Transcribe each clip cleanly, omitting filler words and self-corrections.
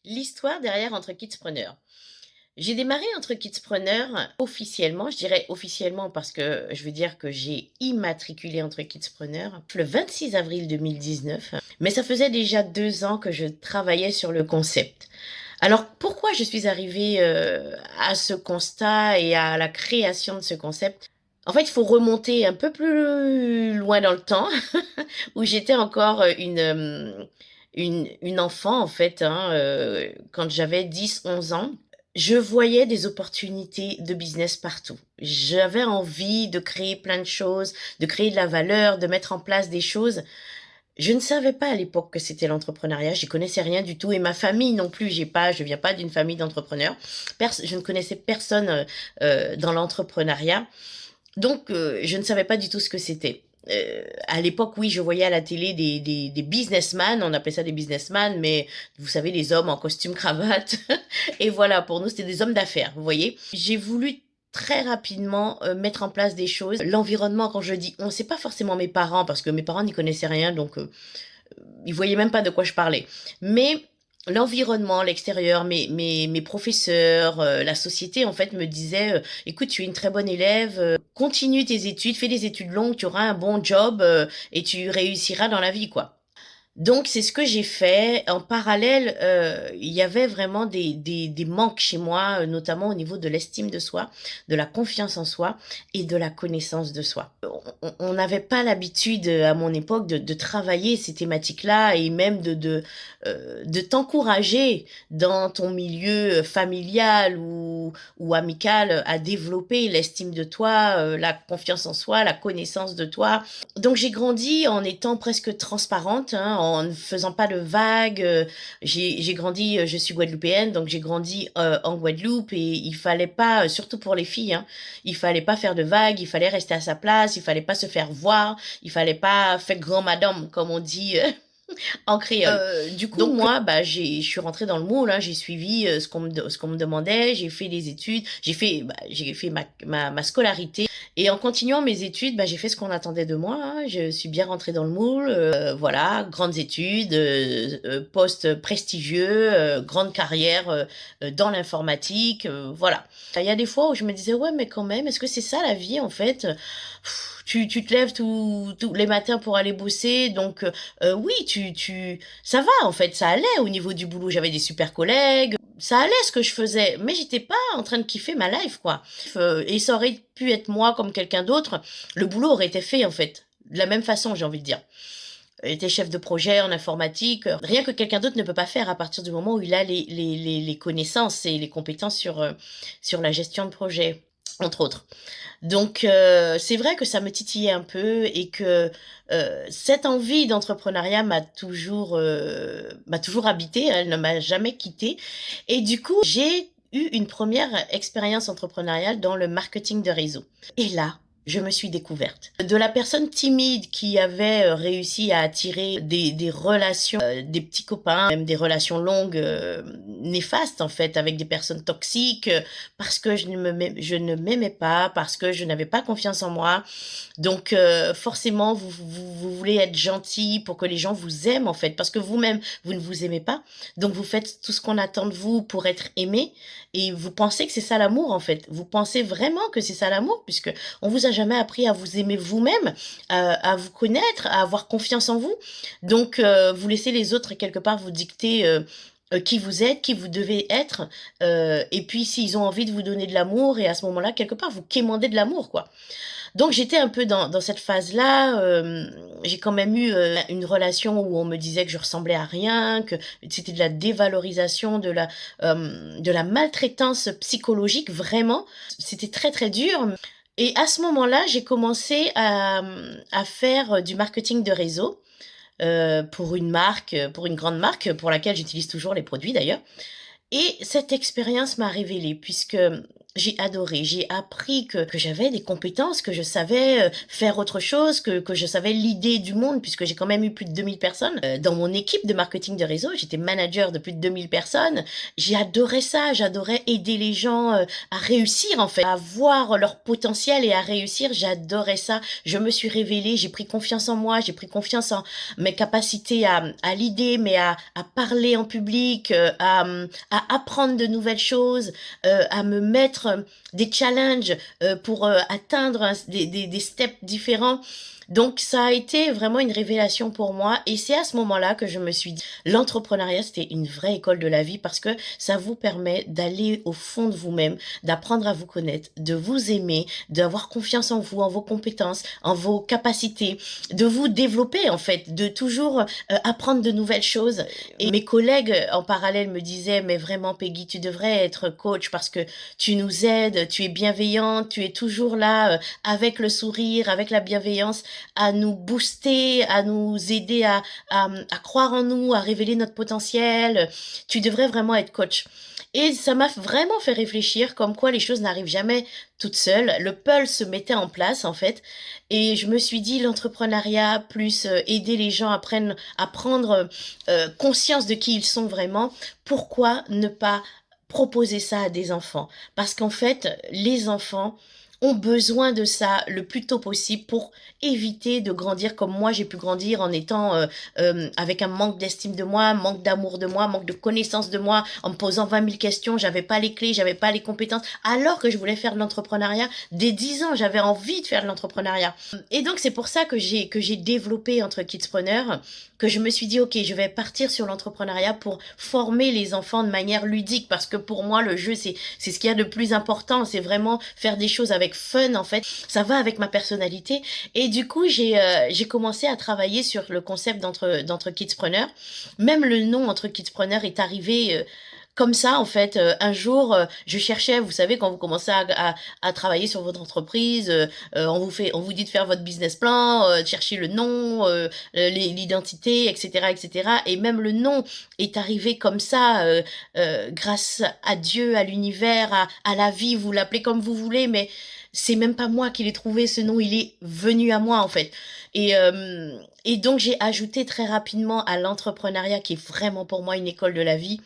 L'histoire derrière Entre Kidspreneurs. J'ai démarré Entre Kidspreneurs officiellement, je dirais officiellement parce que je veux dire que j'ai immatriculé Entre Kidspreneurs le 26 avril 2019, mais ça faisait déjà 2 ans que je travaillais sur le concept. Alors pourquoi je suis arrivée à ce constat et à la création de ce concept? En fait, il faut remonter un peu plus loin dans le temps, où j'étais encore une enfant, en fait, hein, quand j'avais 10, 11 ans. Je voyais des opportunités de business partout. J'avais envie de créer plein de choses, de créer de la valeur, de mettre en place des choses. Je ne savais pas à l'époque que c'était l'entrepreneuriat, j'y connaissais rien du tout et ma famille non plus, je viens pas d'une famille d'entrepreneurs. Je ne connaissais personne dans l'entrepreneuriat. Donc, je ne savais pas du tout ce que c'était. À l'époque, oui, je voyais à la télé des businessmen, on appelait ça des businessmen, mais vous savez, les hommes en costume cravate. Et voilà, pour nous, c'était des hommes d'affaires, vous voyez. J'ai voulu très rapidement mettre en place des choses. L'environnement, quand je dis on, c'est pas forcément mes parents, parce que mes parents n'y connaissaient rien, donc ils voyaient même pas de quoi je parlais. Mais l'environnement, l'extérieur, mes professeurs, la société, en fait, me disaient, écoute, tu es une très bonne élève, continue tes études, fais des études longues, tu auras un bon job et tu réussiras dans la vie, quoi. Donc c'est ce que j'ai fait. En parallèle, il y avait vraiment des manques chez moi, notamment au niveau de l'estime de soi, de la confiance en soi et de la connaissance de soi. On n'avait pas l'habitude à mon époque de travailler ces thématiques-là et même de t'encourager dans ton milieu familial ou amical à développer l'estime de toi, la confiance en soi, la connaissance de toi. Donc j'ai grandi en étant presque transparente, hein, en ne faisant pas de vagues. J'ai grandi, je suis guadeloupéenne, donc j'ai grandi en Guadeloupe et il fallait pas, surtout pour les filles, hein, il fallait pas faire de vagues, il fallait rester à sa place, il fallait pas se faire voir, il fallait pas faire grand madame comme on dit en créole. Du coup, Donc, moi, bah, je suis rentrée dans le moule, hein, j'ai suivi ce qu'on me demandait, j'ai fait les études, j'ai fait ma scolarité. Et en continuant mes études, bah, j'ai fait ce qu'on attendait de moi, hein. Je suis bien rentrée dans le moule, voilà, grandes études, poste prestigieux, grande carrière dans l'informatique, voilà. Il y a des fois où je me disais, ouais, mais quand même, est-ce que c'est ça la vie en fait? Tu te lèves tous les matins pour aller bosser, donc oui, ça va en fait, ça allait au niveau du boulot, j'avais des super collègues, ça allait ce que je faisais, mais j'étais pas en train de kiffer ma life, quoi. Et ça aurait pu être moi comme quelqu'un d'autre, le boulot aurait été fait en fait, de la même façon, j'ai envie de dire. Était chef de projet en informatique, rien que quelqu'un d'autre ne peut pas faire à partir du moment où il a les connaissances et les compétences sur la gestion de projet, entre autres. Donc, c'est vrai que ça me titillait un peu et que cette envie d'entrepreneuriat m'a toujours habité, elle ne m'a jamais quittée. Et du coup, j'ai eu une première expérience entrepreneuriale dans le marketing de réseau. Et là, je me suis découverte. De la personne timide qui avait réussi à attirer des relations, des petits copains, même des relations longues, néfastes en fait, avec des personnes toxiques, parce que je ne m'aimais pas, parce que je n'avais pas confiance en moi. Donc forcément, vous voulez être gentil pour que les gens vous aiment en fait, parce que vous-même, vous ne vous aimez pas. Donc vous faites tout ce qu'on attend de vous pour être aimé, et vous pensez que c'est ça l'amour en fait. Vous pensez vraiment que c'est ça l'amour, puisque on vous a jamais appris à vous aimer vous-même, à vous connaître, à avoir confiance en vous. Donc vous laissez les autres quelque part vous dicter. Qui vous êtes, qui vous devez être, et puis s'ils ont envie de vous donner de l'amour, et à ce moment-là, quelque part, vous quémandez de l'amour, quoi. Donc j'étais un peu dans cette phase-là. J'ai quand même eu une relation où on me disait que je ressemblais à rien, que c'était de la dévalorisation, de la maltraitance psychologique, vraiment. C'était très très dur. Et à ce moment-là, j'ai commencé à faire du marketing de réseau pour une marque, pour une grande marque, pour laquelle j'utilise toujours les produits d'ailleurs. Et cette expérience m'a révélé, puisque J'ai adoré, j'ai appris que j'avais des compétences, que je savais, faire autre chose, que je savais l'idée du monde puisque j'ai quand même eu plus de 2000 personnes, dans mon équipe de marketing de réseau. J'étais manager de plus de 2000 personnes. J'ai adoré ça, j'adorais aider les gens, à réussir en fait, à voir leur potentiel et à réussir, j'adorais ça. Je me suis révélée, j'ai pris confiance en moi, j'ai pris confiance en mes capacités à l'idée, mais à parler en public, à apprendre de nouvelles choses, à me mettre des challenges pour atteindre des steps différents. Donc ça a été vraiment une révélation pour moi et c'est à ce moment-là que je me suis dit l'entrepreneuriat c'était une vraie école de la vie parce que ça vous permet d'aller au fond de vous-même, d'apprendre à vous connaître, de vous aimer, d'avoir confiance en vous, en vos compétences, en vos capacités, de vous développer en fait, de toujours apprendre de nouvelles choses. Et mes collègues en parallèle me disaient mais vraiment Peggy tu devrais être coach parce que tu nous aides, tu es bienveillante, tu es toujours là avec le sourire, avec la bienveillance à nous booster, à nous aider à croire en nous, à révéler notre potentiel. Tu devrais vraiment être coach. Et ça m'a vraiment fait réfléchir comme quoi les choses n'arrivent jamais toutes seules. Le puzzle se mettait en place en fait. Et je me suis dit l'entrepreneuriat plus aider les gens à prendre conscience de qui ils sont vraiment. Pourquoi ne pas proposer ça à des enfants? Parce qu'en fait, les enfants ont besoin de ça le plus tôt possible pour éviter de grandir comme moi j'ai pu grandir en étant avec un manque d'estime de moi, manque d'amour de moi, manque de connaissance de moi, en me posant 20 000 questions, j'avais pas les clés, j'avais pas les compétences, alors que je voulais faire de l'entrepreneuriat. Dès 10 ans, j'avais envie de faire de l'entrepreneuriat. Et donc c'est pour ça que j'ai développé entre Kidspreneur, que je me suis dit ok, je vais partir sur l'entrepreneuriat pour former les enfants de manière ludique parce que pour moi le jeu c'est ce qu'il y a de plus important, c'est vraiment faire des choses avec fun en fait, ça va avec ma personnalité et du coup j'ai commencé à travailler sur le concept d'entre Kidspreneur. Même le nom entre Kidspreneur est arrivé comme ça en fait. Un jour je cherchais, vous savez quand vous commencez à travailler sur votre entreprise, on vous dit de faire votre business plan, de chercher le nom, l'identité, etc., etc. Et même le nom est arrivé comme ça, grâce à Dieu, à l'univers, à la vie, vous l'appelez comme vous voulez, mais c'est même pas moi qui l'ai trouvé, ce nom, il est venu à moi en fait. Et donc j'ai ajouté très rapidement à l'entrepreneuriat, qui est vraiment pour moi une école de la vie,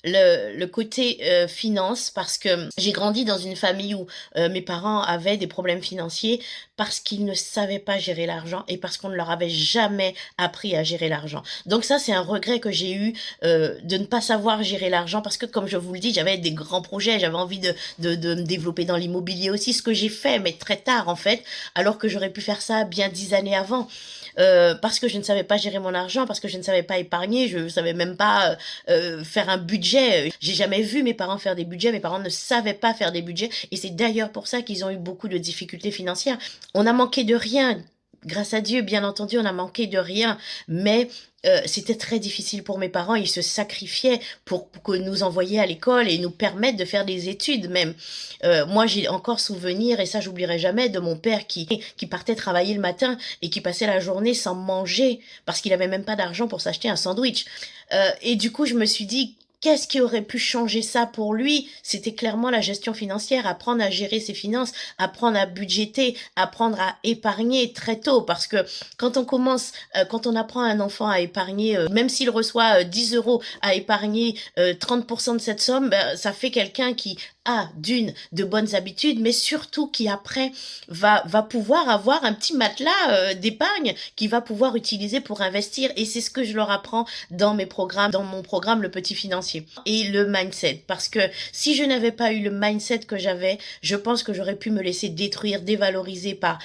le côté finance, parce que j'ai grandi dans une famille où mes parents avaient des problèmes financiers parce qu'ils ne savaient pas gérer l'argent et parce qu'on ne leur avait jamais appris à gérer l'argent. Donc ça, c'est un regret que j'ai eu, de ne pas savoir gérer l'argent parce que, comme je vous le dis, j'avais des grands projets, j'avais envie de me développer dans l'immobilier aussi, ce que j'ai fait, mais très tard en fait, alors que j'aurais pu faire ça bien 10 années avant. Parce que je ne savais pas gérer mon argent, parce que je ne savais pas épargner, je savais même pas faire un budget. J'ai jamais vu mes parents faire des budgets, mes parents ne savaient pas faire des budgets, et c'est d'ailleurs pour ça qu'ils ont eu beaucoup de difficultés financières. On a manqué de rien. Grâce à Dieu, bien entendu, on a manqué de rien, mais c'était très difficile pour mes parents. Ils se sacrifiaient pour que nous envoyer à l'école et nous permettre de faire des études même. Moi, j'ai encore souvenir, et ça, j'oublierai jamais, de mon père qui partait travailler le matin et qui passait la journée sans manger parce qu'il avait même pas d'argent pour s'acheter un sandwich. Et du coup, je me suis dit, qu'est-ce qui aurait pu changer ça pour lui? C'était clairement la gestion financière, apprendre à gérer ses finances, apprendre à budgéter, apprendre à épargner très tôt. Parce que quand on commence, quand on apprend à un enfant à épargner, même s'il reçoit 10 euros, à épargner 30% de cette somme, ben, ça fait quelqu'un qui a de bonnes habitudes, mais surtout qui après va pouvoir avoir un petit matelas d'épargne qu'il va pouvoir utiliser pour investir. Et c'est ce que je leur apprends dans mes programmes, dans mon programme Le Petit Financier. Et le mindset, parce que si je n'avais pas eu le mindset que j'avais, je pense que j'aurais pu me laisser détruire, dévaloriser par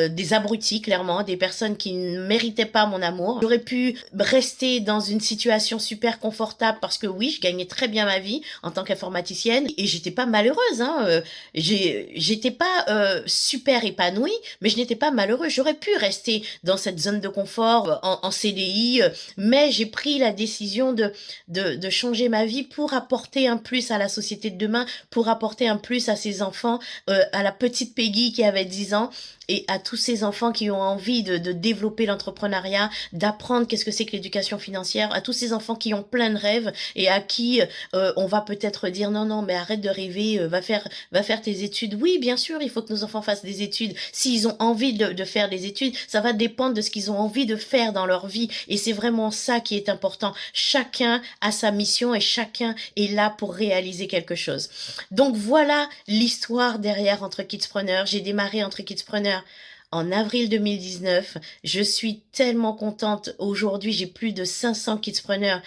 des abrutis, clairement, des personnes qui ne méritaient pas mon amour. J'aurais pu rester dans une situation super confortable parce que oui, je gagnais très bien ma vie en tant qu'informaticienne et j'étais pas malheureuse, hein. J'étais pas super épanouie, mais je n'étais pas malheureuse. J'aurais pu rester dans cette zone de confort en CDI, mais j'ai pris la décision de changer ma vie pour apporter un plus à la société de demain, pour apporter un plus à ces enfants, à la petite Peggy qui avait 10 ans, et à tous ces enfants qui ont envie de développer l'entrepreneuriat, d'apprendre qu'est-ce que c'est que l'éducation financière, à tous ces enfants qui ont plein de rêves et à qui on va peut-être dire non, non, mais arrête de rêver, va faire tes études. Oui, bien sûr, il faut que nos enfants fassent des études. S'ils ont envie de faire des études, ça va dépendre de ce qu'ils ont envie de faire dans leur vie. Et c'est vraiment ça qui est important. Chacun a sa mission et chacun est là pour réaliser quelque chose. Donc voilà l'histoire derrière Entre Kidspreneurs. J'ai démarré Entre Kidspreneurs en avril 2019. Je suis tellement contente. Aujourd'hui, j'ai plus de 500 kidspreneurs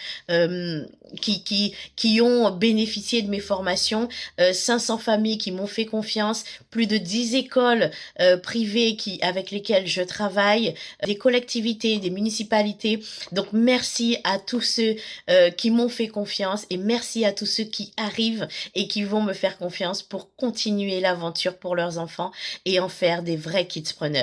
qui ont bénéficié de mes formations, 500 familles qui m'ont fait confiance, plus de 10 écoles privées avec lesquelles je travaille, des collectivités, des municipalités. Donc merci à tous ceux qui m'ont fait confiance et merci à tous ceux qui arrivent et qui vont me faire confiance pour continuer l'aventure pour leurs enfants et en faire des vrais kidspreneurs.